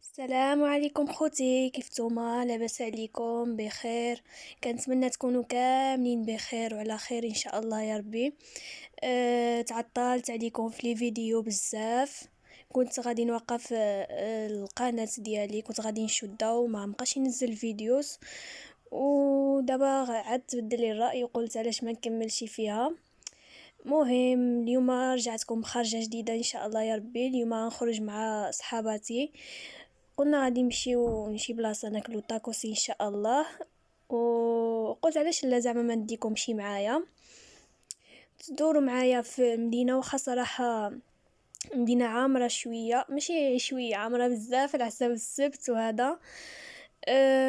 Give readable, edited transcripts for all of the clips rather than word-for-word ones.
السلام عليكم خوتي، كيفتوما؟ لاباس عليكم؟ بخير؟ كنتمنى تكونوا كاملين بخير وعلى خير ان شاء الله يا ربي. تعطلت عليكم في لي فيديو بزاف. كنت غادي نوقف القناه ديالي، كنت غادي نشدها وما بقاش ينزل فيديوز. ودابا عاد تبدل لي الراي وقلت علاش ما نكملش فيها. مهم اليوم رجعتكم بخرجه جديده ان شاء الله يا ربي. اليوم غنخرج مع صحاباتي، قلنا غادي نمشيو لشي بلاصه ناكلو تاكوس ان شاء الله. وقلت علاش لا زعما ما نديكمشي معايا تدوروا معايا في المدينه. وخا صراحه مدينه عامره شويه، ماشي شويه، عامره بزاف على حساب السبت وهذا.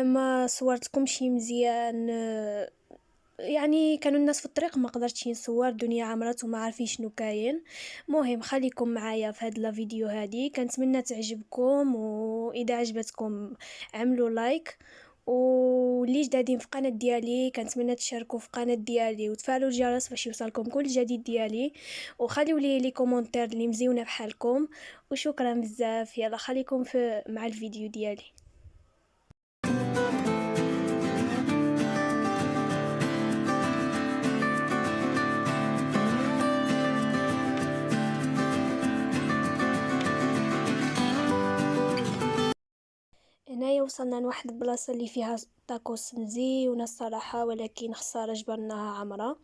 ما صورتكمشي مزيان. يعني كانوا الناس في الطريق، ما قدرتش نصور، الدنيا عمرت وما عارفين شنو كاين. مهم خليكم معايا في هاد لا فيديو هادي، كنتمنى تعجبكم، واذا عجبتكم عملوا لايك. واللي جدادين في القناه ديالي كنتمنى تشاركوا في القناه ديالي وتفعلوا الجرس باش يوصلكم كل جديد ديالي. وخليوا لي كومونتير اللي مزيونه بحالكم. وشكرا بزاف، يلا خليكم في مع الفيديو ديالي. هنايا وصلنا لواحد البلاصه اللي فيها طاكوس مزيونه الصراحه، ولكن خساره جبرناها عمره.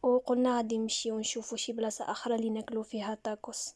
وقلنا غادي نمشيو ونشوفو شي بلاصه اخرى اللي ناكلو فيها طاكوس.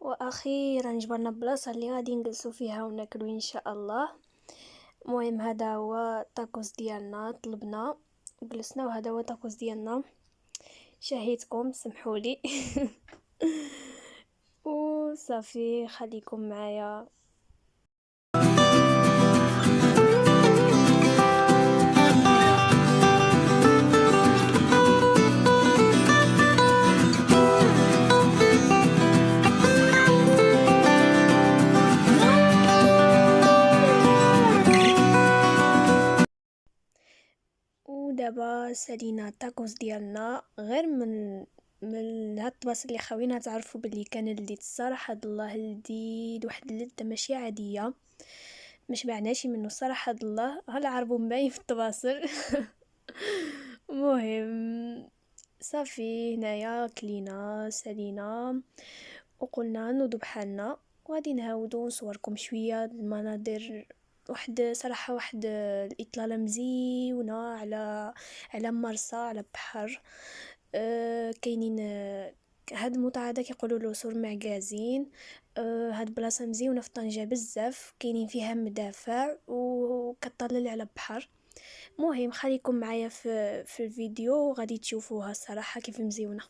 واخيرا جبرنا بلاصه اللي غادي نجلسوا فيها وناكلوا ان شاء الله. المهم هذا هو الطاكوس ديالنا، طلبنا جلسنا وهذا هو الطاكوس ديالنا. شهيتكم سمحولي. وصافي خليكم معايا. ودابا سالينا الطاكوس ديالنا غير من هاد الطباس اللي خاوينا تعرفوا باللي كان لذيذ الصراحه. هاد الله لذيذ، واحد اللذه ماشي عاديه، مش بعناش منه الصراحه. هاد الله هلا عربو مبين في الطباصر. مهم صافي هنايا كلينا سالينا وقلنا نوضو بحالنا وغادي نهاودو نصوركم شويه المناظر واحد صراحة واحد الإطلالة مزيونة على مرسى على بحر. كاينين هاد الموطا هذا كيقولوا سور معكازين. هاد بلاصة مزيونة في طنجة بزاف، كاينين فيها مدافع وكطلل على بحر. مهم خليكم معايا في الفيديو وغادي تشوفوها الصراحة كيف مزيونة.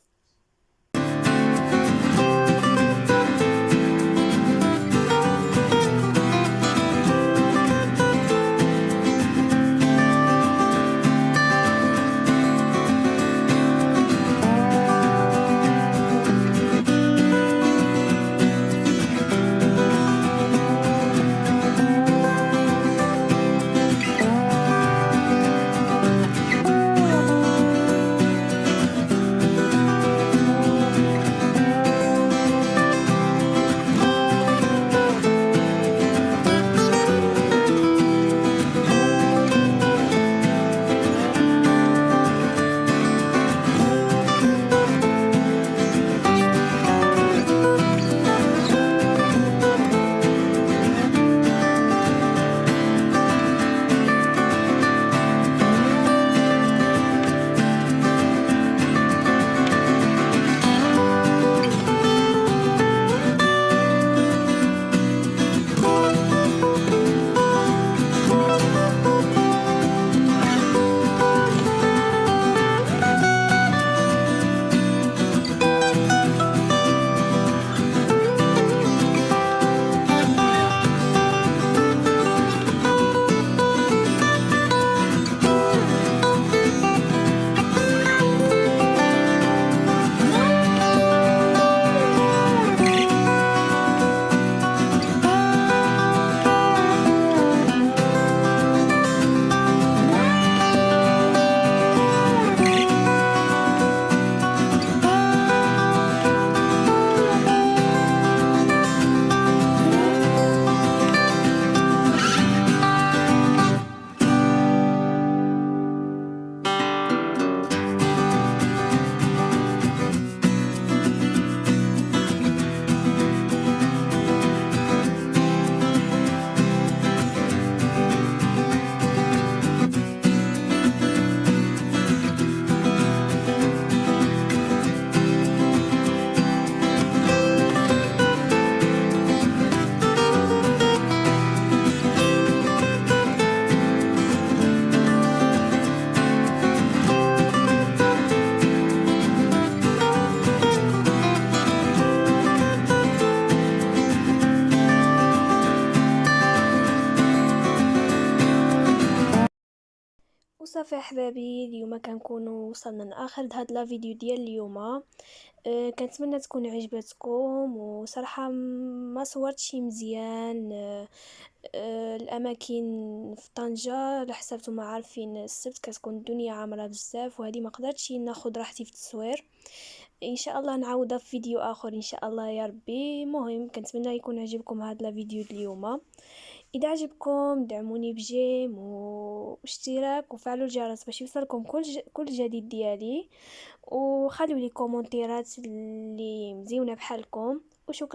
وصافي احبابي، اليوم كنكونوا وصلنا لاخر هاد لا فيديو ديال اليوم. كنتمنى تكون عجبتكم، وصراحه ما صورتش مزيان. الاماكن في طنجة على حسابتم عارفين السبت كتكون الدنيا عامره بزاف، وهذه ما قدرتش ناخذ راحتي في التصوير. ان شاء الله نعاودها في فيديو اخر ان شاء الله يا ربي. مهم كنتمنى يكون عجبكم هذا الفيديو اليوم. اذا عجبكم دعموني بجيم واشتراك وفعلوا الجرس باش يوصلكم كل جديد ديالي، وخلوا لي كومونتيرات اللي مزيونه بحالكم. وشكرا.